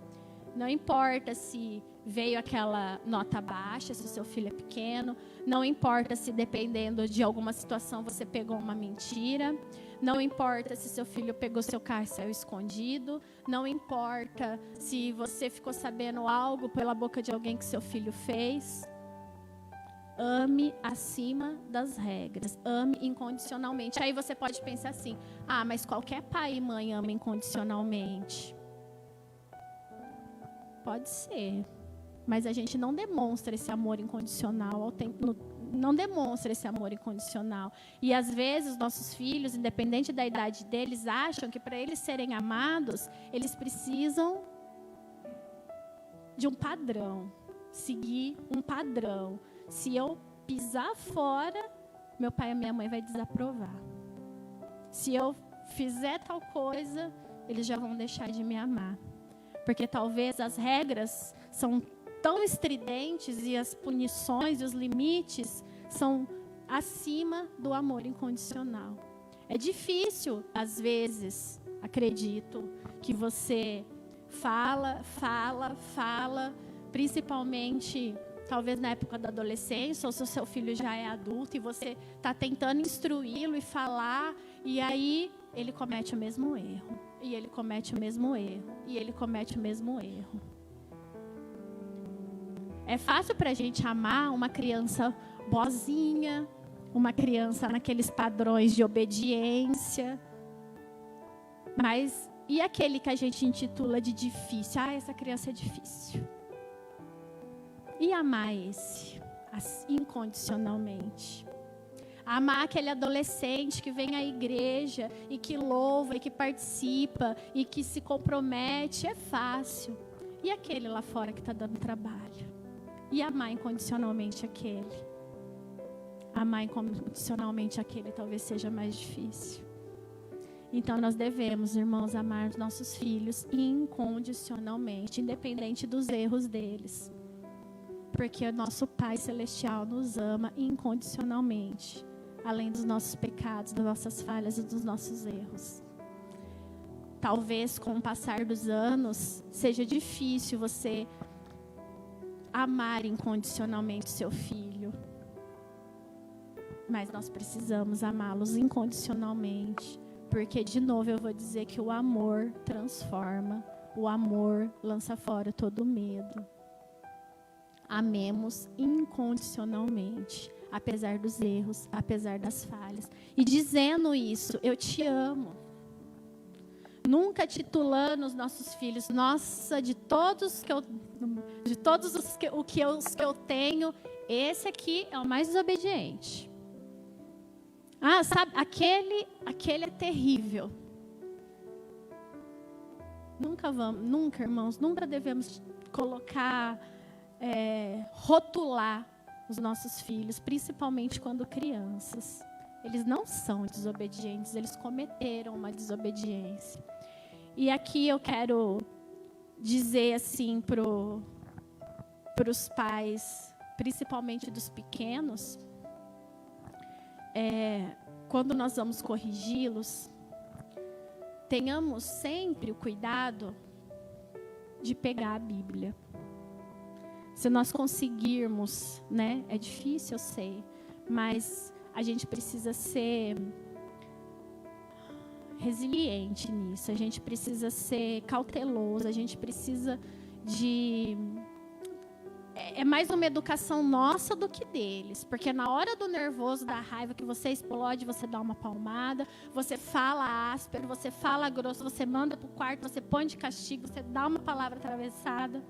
Não importa se veio aquela nota baixa, se o seu filho é pequeno. Não importa se, dependendo de alguma situação, você pegou uma mentira. Não importa se seu filho pegou seu carro e saiu escondido. Não importa se você ficou sabendo algo pela boca de alguém que seu filho fez. Ame acima das regras. Ame incondicionalmente. Aí você pode pensar assim: ah, mas qualquer pai e mãe ama incondicionalmente. Pode ser. Mas a gente não demonstra esse amor incondicional não demonstra esse amor incondicional. E às vezes nossos filhos, independente da idade deles, acham que para eles serem amados, eles precisam de um padrão, seguir um padrão. Se eu pisar fora, meu pai e minha mãe vai desaprovar. Se eu fizer tal coisa, eles já vão deixar de me amar. Porque talvez as regras são tão estridentes e as punições e os limites são acima do amor incondicional. É difícil, às vezes, Acredito que você fala, principalmente talvez na época da adolescência, ou se o seu filho já é adulto e você está tentando instruí-lo e falar, e aí ele comete o mesmo erro, e ele comete o mesmo erro, e ele comete o mesmo erro. É fácil para a gente amar uma criança boazinha, uma criança naqueles padrões de obediência, mas e aquele que a gente intitula de difícil? Ah, essa criança é difícil. E amar esse, incondicionalmente. Amar aquele adolescente que vem à igreja e que louva, e que participa, e que se compromete, é fácil. E aquele lá fora que está dando trabalho? E amar incondicionalmente aquele? Amar incondicionalmente aquele talvez seja mais difícil. Então nós devemos, irmãos, amar os nossos filhos incondicionalmente, independente dos erros deles. Porque o nosso Pai Celestial nos ama incondicionalmente, além dos nossos pecados, das nossas falhas e dos nossos erros. Talvez com o passar dos anos seja difícil você amar incondicionalmente seu filho. Mas nós precisamos amá-los incondicionalmente. Porque, de novo, eu vou dizer que o amor transforma. O amor lança fora todo medo. Amemos incondicionalmente, apesar dos erros, apesar das falhas. E dizendo isso, eu te amo. Nunca titulando os nossos filhos, nossa, de todos os que eu tenho, esse aqui é o mais desobediente. Ah, sabe, aquele é terrível. Nunca, irmãos, nunca devemos colocar, rotular os nossos filhos, principalmente quando crianças. Eles não são desobedientes, eles cometeram uma desobediência. E aqui eu quero dizer assim para os pais, principalmente dos pequenos, quando nós vamos corrigi-los, tenhamos sempre o cuidado de pegar a Bíblia. Se nós conseguirmos, né? É difícil, eu sei, mas a gente precisa ser resiliente nisso. A gente precisa ser cauteloso. A gente precisa de... É mais uma educação nossa do que deles. Porque na hora do nervoso, da raiva, que você explode, você dá uma palmada, você fala áspero, você fala grosso, você manda para o quarto, você põe de castigo, você dá uma palavra atravessada.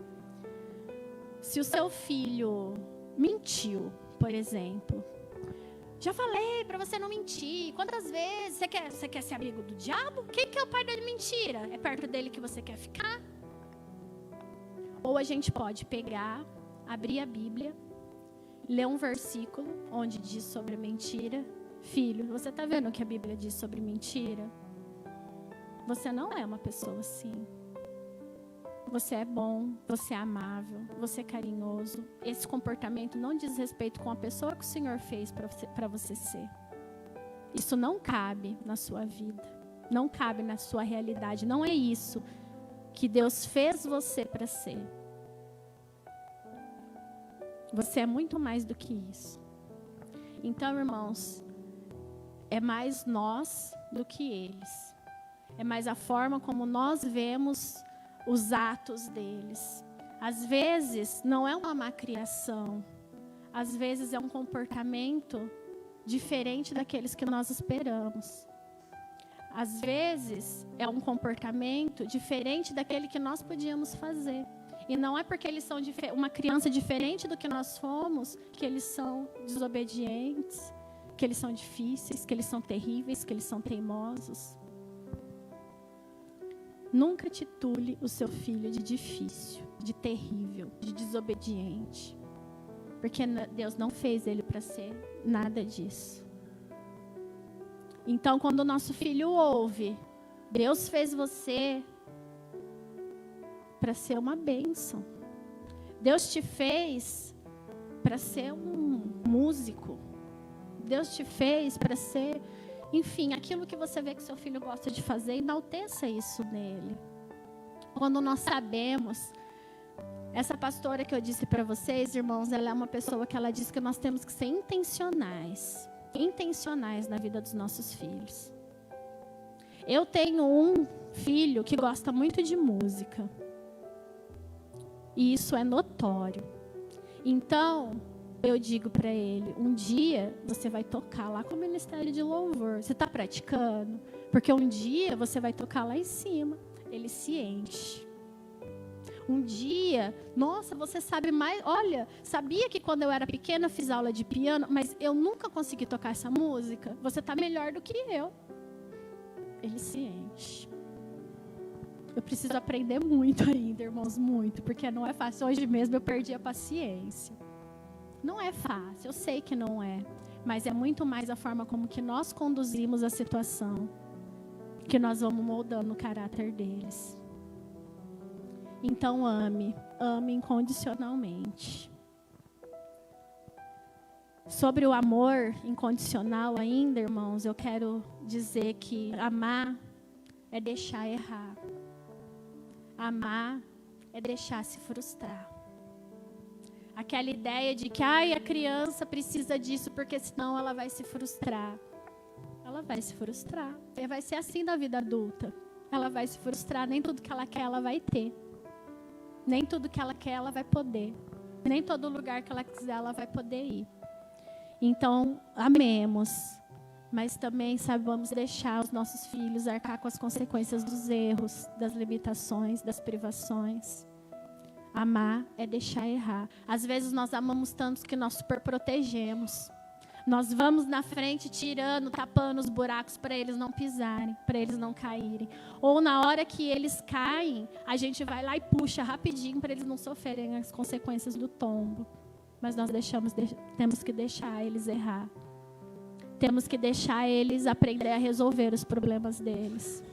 Se o seu filho mentiu, por exemplo, já falei para você não mentir. Quantas vezes você quer ser amigo do diabo? Quem que é o pai da mentira? É perto dele que você quer ficar? Ou a gente pode pegar, abrir a Bíblia, ler um versículo onde diz sobre mentira. Filho, você está vendo o que a Bíblia diz sobre mentira? Você não é uma pessoa assim. Você é bom, você é amável, você é carinhoso. Esse comportamento não diz respeito com a pessoa que o Senhor fez para você ser. Isso não cabe na sua vida. Não cabe na sua realidade. Não é isso que Deus fez você para ser. Você é muito mais do que isso. Então, irmãos, é mais nós do que eles. É mais a forma como nós vemos os atos deles. Às vezes, não é uma má criação. Às vezes, é um comportamento diferente daqueles que nós esperamos. Às vezes, é um comportamento diferente daquele que nós podíamos fazer. E não é porque eles são uma criança diferente do que nós fomos, que eles são desobedientes, que eles são difíceis, que eles são terríveis, que eles são teimosos. Nunca titule o seu filho de difícil, de terrível, de desobediente. Porque Deus não fez ele para ser nada disso. Então, quando o nosso filho ouve, Deus fez você para ser uma bênção. Deus te fez para ser um músico. Deus te fez para ser Enfim, aquilo que você vê que seu filho gosta de fazer, enalteça isso nele. Quando nós sabemos, essa pastora que eu disse para vocês, irmãos, ela é uma pessoa que ela diz que nós temos que ser intencionais na vida dos nossos filhos. Eu tenho um filho que gosta muito de música. E isso é notório. Então, eu digo para ele, um dia você vai tocar lá com o Ministério de Louvor. Você está praticando? Porque um dia você vai tocar lá em cima. Ele se enche. Um dia, nossa, você sabe mais. Olha, sabia que quando eu era pequena eu fiz aula de piano, mas eu nunca consegui tocar essa música? Você está melhor do que eu. Ele se enche. Eu preciso aprender muito ainda, irmãos, muito, porque não é fácil. Hoje mesmo eu perdi a paciência. Não é fácil, eu sei que não é, mas é muito mais a forma como que nós conduzimos a situação, que nós vamos moldando o caráter deles. Então ame incondicionalmente. Sobre o amor incondicional ainda, irmãos, eu quero dizer que amar é deixar errar. Amar é deixar se frustrar. Aquela ideia de que a criança precisa disso porque senão ela vai se frustrar. Ela vai se frustrar. E vai ser assim na vida adulta. Ela vai se frustrar, nem tudo que ela quer ela vai ter. Nem tudo que ela quer ela vai poder. Nem todo lugar que ela quiser ela vai poder ir. Então, amemos. Mas também saibamos deixar os nossos filhos arcar com as consequências dos erros, das limitações, das privações. Amar é deixar errar. Às vezes nós amamos tanto que nós super protegemos. Nós vamos na frente tirando, tapando os buracos para eles não pisarem, para eles não caírem. Ou na hora que eles caem, a gente vai lá e puxa rapidinho para eles não sofrerem as consequências do tombo. Mas nós temos que deixar eles errar. Temos que deixar eles aprender a resolver os problemas deles.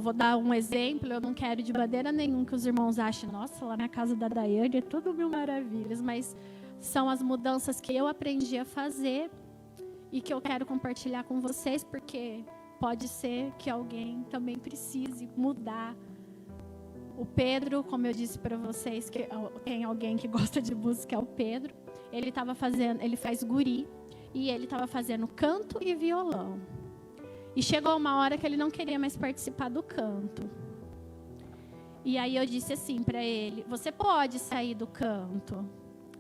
Vou dar um exemplo, eu não quero de maneira nenhuma que os irmãos achem, nossa, lá na casa da Daiane é tudo mil maravilhas, mas são as mudanças que eu aprendi a fazer e que eu quero compartilhar com vocês, porque pode ser que alguém também precise mudar. O Pedro, como eu disse para vocês, que tem alguém que gosta de música, é o Pedro. Ele faz guri e ele estava fazendo canto e violão. E chegou uma hora que ele não queria mais participar do canto. E aí eu disse assim para ele, você pode sair do canto.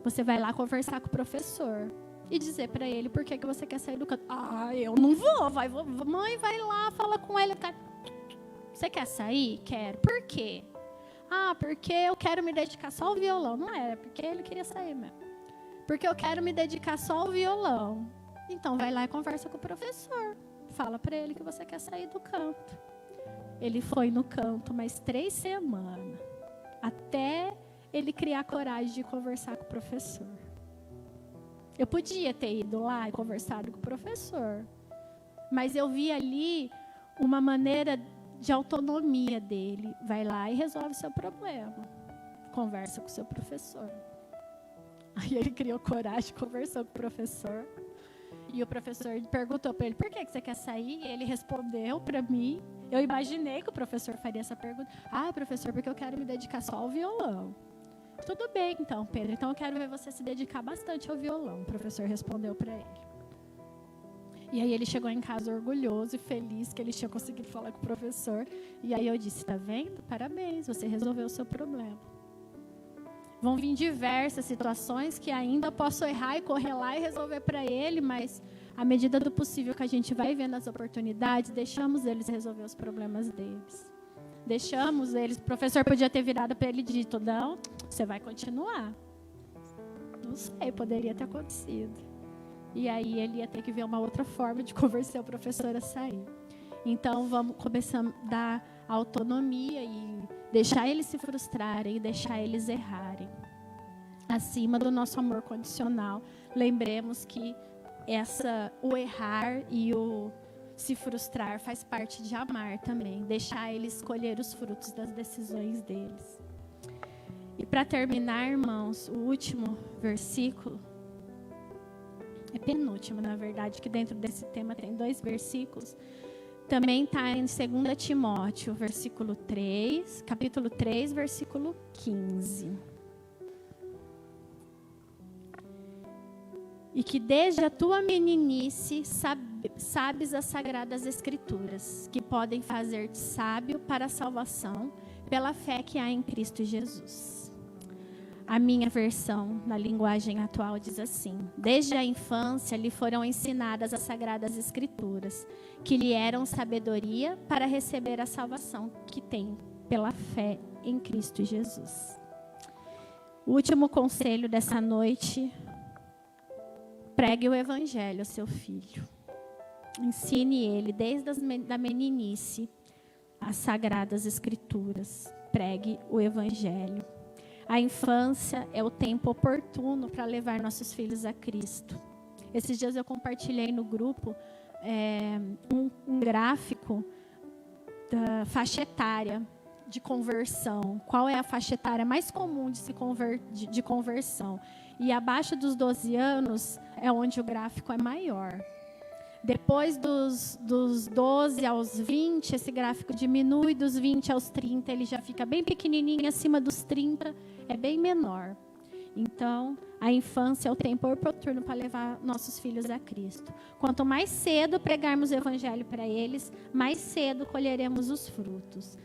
Você vai lá conversar com o professor e dizer para ele por que você quer sair do canto. Eu não vou. Mãe, vai lá, fala com ele. Você quer sair? Quero. Por quê? Porque eu quero me dedicar só ao violão. Não era, porque ele queria sair mesmo. Porque eu quero me dedicar só ao violão. Então vai lá e conversa com o professor. Fala para ele que você quer sair do canto. Ele foi no canto mais 3 semanas. Até ele criar coragem de conversar com o professor. Eu podia ter ido lá e conversado com o professor. Mas eu vi ali uma maneira de autonomia dele. Vai lá e resolve o seu problema. Conversa com o seu professor. Aí ele criou coragem, conversou com o professor. E o professor perguntou para ele, por que você quer sair? E ele respondeu para mim. Eu imaginei que o professor faria essa pergunta. Professor, porque eu quero me dedicar só ao violão. Tudo bem, então, Pedro. Então, eu quero ver você se dedicar bastante ao violão. O professor respondeu para ele. E aí, ele chegou em casa orgulhoso e feliz que ele tinha conseguido falar com o professor. E aí, eu disse, tá vendo? Parabéns, você resolveu o seu problema. Vão vir diversas situações que ainda posso errar e correr lá e resolver para ele, mas à medida do possível que a gente vai vendo as oportunidades, deixamos eles resolver os problemas deles. Deixamos eles. O professor podia ter virado para ele e dito, não, você vai continuar. Não sei, poderia ter acontecido. E aí ele ia ter que ver uma outra forma de convencer o professor a sair. Então vamos começar a dar autonomia e deixar eles se frustrarem e deixar eles errarem. Acima do nosso amor condicional, lembremos que o errar e o se frustrar faz parte de amar também. Deixar eles escolher os frutos das decisões deles. E para terminar, irmãos, o último versículo é penúltimo, na verdade, que dentro desse tema tem 2 versículos. Também está em 2 Timóteo, capítulo 3, versículo 15. E que desde a tua meninice sabes as sagradas escrituras, que podem fazer-te sábio para a salvação pela fé que há em Cristo Jesus. A minha versão, na linguagem atual, diz assim: desde a infância lhe foram ensinadas as sagradas escrituras, que lhe eram sabedoria para receber a salvação que tem pela fé em Cristo Jesus. O último conselho dessa noite: pregue o evangelho ao seu filho. Ensine ele desde a meninice as sagradas escrituras. Pregue o evangelho. A infância é o tempo oportuno para levar nossos filhos a Cristo. Esses dias eu compartilhei no grupo um gráfico da faixa etária de conversão. Qual é a faixa etária mais comum de conversão? E abaixo dos 12 anos é onde o gráfico é maior. Depois dos 12 aos 20, esse gráfico diminui. Dos 20 aos 30, ele já fica bem pequenininho. Acima dos 30, é bem menor. Então, a infância é o tempo oportuno para levar nossos filhos a Cristo. Quanto mais cedo pregarmos o evangelho para eles, mais cedo colheremos os frutos.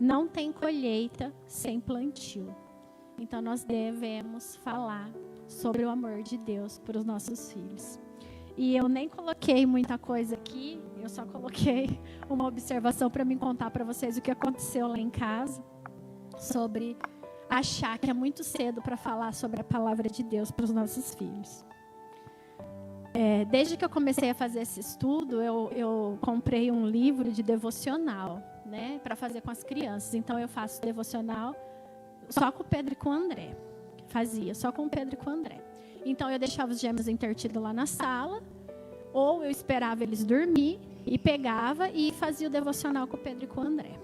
Não tem colheita sem plantio. Então, nós devemos falar sobre o amor de Deus para os nossos filhos. E eu nem coloquei muita coisa aqui, eu só coloquei uma observação para me contar para vocês o que aconteceu lá em casa, sobre achar que é muito cedo para falar sobre a palavra de Deus para os nossos filhos. Desde que eu comecei a fazer esse estudo, eu comprei um livro de devocional, né, para fazer com as crianças. Então, eu faço devocional só com o Pedro e com o André. Fazia, só com o Pedro e com o André. Então, eu deixava os gêmeos entretidos lá na sala, ou eu esperava eles dormir, e pegava e fazia o devocional com o Pedro e com o André.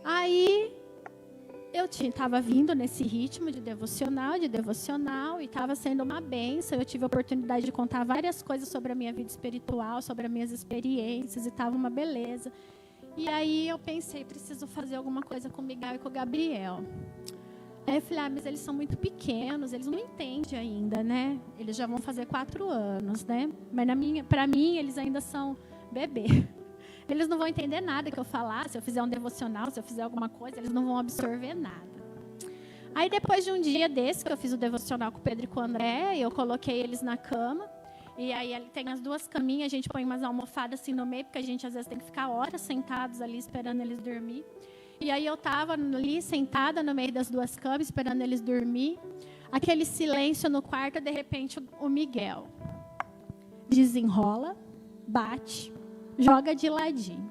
Aí, eu estava vindo nesse ritmo de devocional, e estava sendo uma bênção. Eu tive a oportunidade de contar várias coisas sobre a minha vida espiritual, sobre as minhas experiências, e estava uma beleza. E aí, eu pensei, preciso fazer alguma coisa com o Miguel e com o Gabriel. Aí eu falei, mas eles são muito pequenos, eles não entendem ainda, né? Eles já vão fazer 4 anos, né? Mas para mim, eles ainda são bebê. Eles não vão entender nada que eu falar. Se eu fizer um devocional, se eu fizer alguma coisa, eles não vão absorver nada. Aí depois de um dia desse, que eu fiz o devocional com o Pedro e com o André, eu coloquei eles na cama. E aí tem as 2 caminhas, a gente põe umas almofadas assim no meio, porque a gente às vezes tem que ficar horas sentados ali esperando eles dormir. E aí eu estava ali sentada no meio das 2 camas, esperando eles dormir. Aquele silêncio no quarto, de repente o Miguel desenrola, bate, joga de ladinho.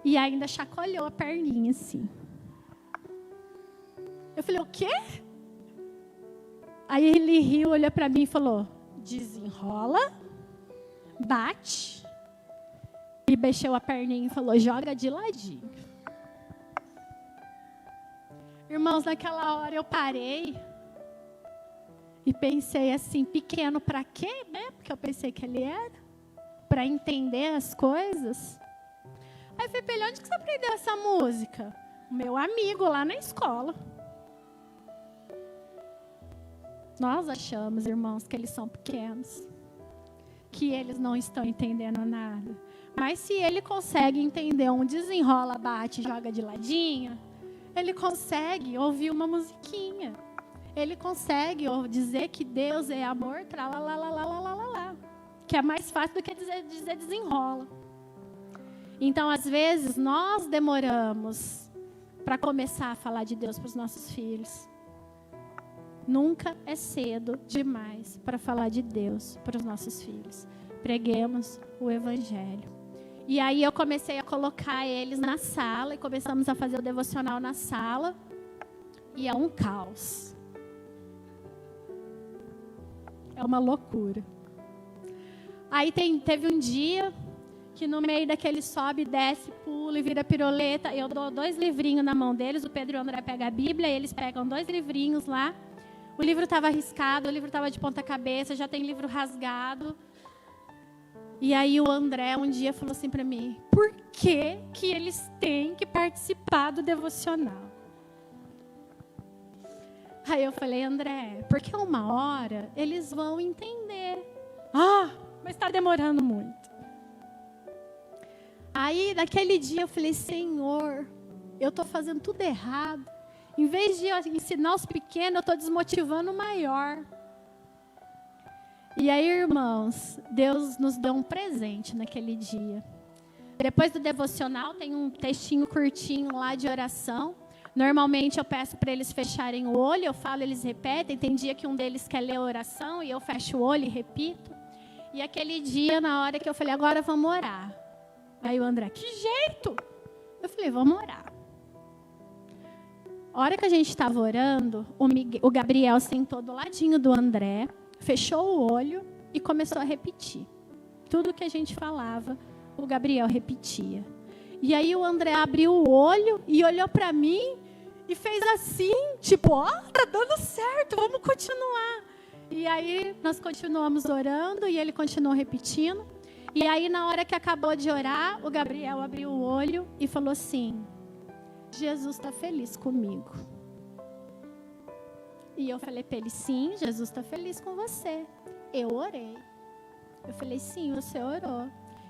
E ainda chacoalhou a perninha assim. Eu falei, o quê? Aí ele riu, olhou para mim e falou, desenrola, bate. E mexeu a perninha e falou, joga de ladinho. Irmãos, naquela hora eu parei e pensei assim, pequeno para quê, né? Porque eu pensei que ele era, para entender as coisas. Aí eu falei para ele, onde que você aprendeu essa música? Meu amigo lá na escola. Nós achamos, irmãos, que eles são pequenos, que eles não estão entendendo nada. Mas se ele consegue entender um desenrola, bate, joga de ladinho, ele consegue ouvir uma musiquinha. Ele consegue dizer que Deus é amor, tralalalalalalala, que é mais fácil do que dizer desenrola. Então, às vezes, nós demoramos para começar a falar de Deus para os nossos filhos. Nunca é cedo demais para falar de Deus para os nossos filhos. Preguemos o evangelho. E aí eu comecei a colocar eles na sala e começamos a fazer o devocional na sala. E é um caos. É uma loucura. Aí teve um dia que no meio daquele sobe, desce, pula e vira piroleta. Eu dou 2 livrinhos na mão deles. O Pedro e o André pegam a Bíblia, eles pegam 2 livrinhos lá. O livro estava riscado, o livro estava de ponta cabeça, já tem livro rasgado. E aí o André um dia falou assim para mim: por que que eles têm que participar do devocional? Aí eu falei: André, porque uma hora eles vão entender. Ah, mas está demorando muito. Aí naquele dia eu falei: Senhor, eu estou fazendo tudo errado. Em vez de ensinar os pequenos, eu estou desmotivando o maior. E aí, irmãos, Deus nos deu um presente naquele dia. Depois do devocional, tem um textinho curtinho lá de oração. Normalmente eu peço para eles fecharem o olho, eu falo, eles repetem. Tem dia que um deles quer ler a oração e eu fecho o olho e repito. E aquele dia, na hora que eu falei: agora vamos orar. Aí o André: que jeito? Eu falei: vamos orar. A hora que a gente estava orando, o Gabriel sentou do ladinho do André, fechou o olho e começou a repetir. Tudo que a gente falava, o Gabriel repetia. E aí o André abriu o olho e olhou para mim e fez assim, tipo: ó, tá dando certo, vamos continuar. E aí nós continuamos orando e ele continuou repetindo. E aí na hora que acabou de orar, o Gabriel abriu o olho e falou assim: Jesus está feliz comigo. E eu falei para ele: sim, Jesus está feliz com você. Eu orei. Eu falei: sim, você orou.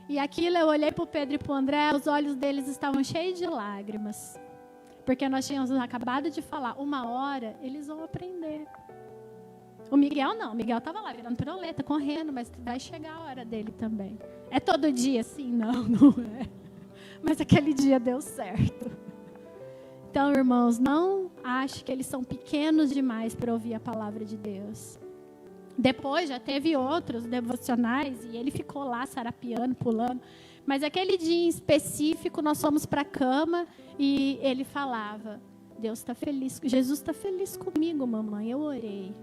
E aquilo, eu olhei para o Pedro e para o André, os olhos deles estavam cheios de lágrimas. Porque nós tínhamos acabado de falar: uma hora eles vão aprender. O Miguel não, o Miguel estava lá virando piroleta, correndo, mas vai chegar a hora dele também. É todo dia assim? Não, não é. Mas aquele dia deu certo. Então, irmãos, não ache que eles são pequenos demais para ouvir a palavra de Deus. Depois já teve outros devocionais e ele ficou lá sarapiando, pulando. Mas aquele dia em específico, nós fomos para a cama e ele falava: Deus está feliz, Jesus está feliz comigo, mamãe, eu orei.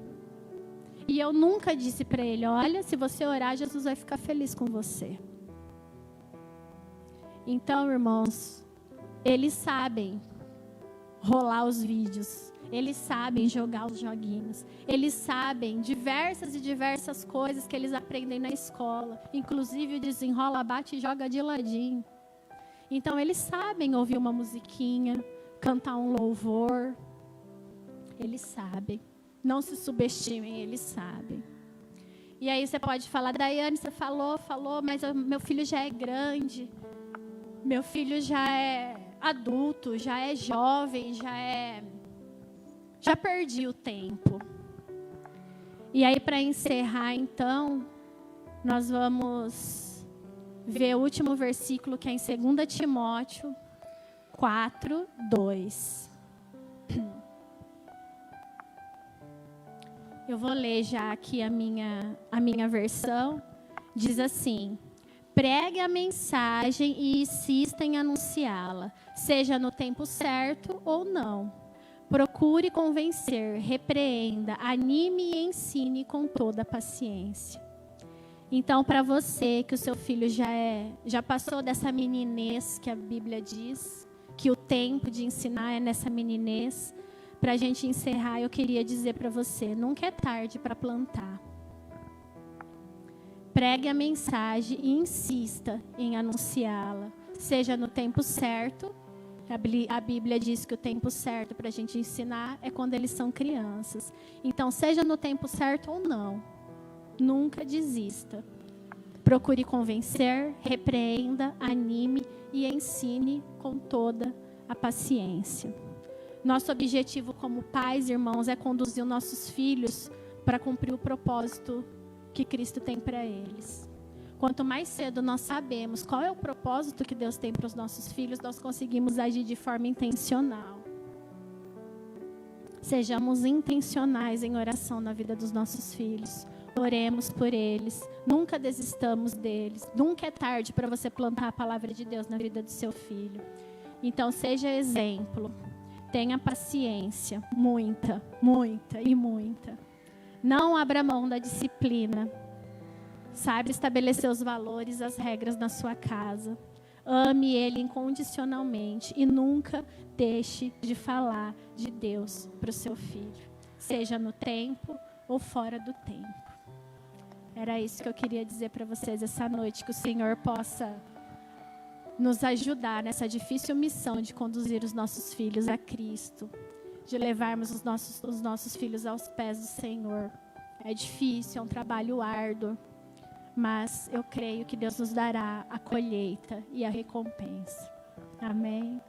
E eu nunca disse para ele: olha, se você orar, Jesus vai ficar feliz com você. Então, irmãos, eles sabem rolar os vídeos, eles sabem jogar os joguinhos, eles sabem diversas coisas que eles aprendem na escola, inclusive o desenrola, bate e joga de ladinho. Então eles sabem ouvir uma musiquinha, cantar um louvor, eles sabem, não se subestimem, eles sabem. E aí você pode falar: Daiane, você falou, mas meu filho já é grande, meu filho já é adulto, já é jovem, já perdi o tempo. E aí, para encerrar, então, nós vamos ver o último versículo, que é em 2 Timóteo 4, 2. Eu vou ler já aqui a minha versão. Diz assim: pregue a mensagem e insista em anunciá-la, seja no tempo certo ou não. Procure convencer, repreenda, anime e ensine com toda a paciência. Então, para você que o seu filho já passou dessa meninez que a Bíblia diz, que o tempo de ensinar é nessa meninez, para a gente encerrar, eu queria dizer para você: nunca é tarde para plantar. Pregue a mensagem e insista em anunciá-la, seja no tempo certo. A Bíblia diz que o tempo certo para a gente ensinar é quando eles são crianças. Então, seja no tempo certo ou não, nunca desista. Procure convencer, repreenda, anime e ensine com toda a paciência. Nosso objetivo como pais, irmãos, é conduzir os nossos filhos para cumprir o propósito que Cristo tem para eles. Quanto mais cedo nós sabemos qual é o propósito que Deus tem para os nossos filhos, nós conseguimos agir de forma intencional. Sejamos intencionais em oração na vida dos nossos filhos. Oremos por eles. Nunca desistamos deles. Nunca é tarde para você plantar a palavra de Deus na vida do seu filho. Então, seja exemplo. Tenha paciência. Muita, muita e muita. Não abra mão da disciplina. Saiba estabelecer os valores, as regras na sua casa. Ame Ele incondicionalmente e nunca deixe de falar de Deus para o seu filho. seja no tempo ou fora do tempo. Era isso que eu queria dizer para vocês essa noite, que o Senhor possa nos ajudar nessa difícil missão de conduzir os nossos filhos a Cristo, de levarmos os nossos filhos aos pés do Senhor. É difícil, é um trabalho árduo, mas eu creio que Deus nos dará a colheita e a recompensa. Amém.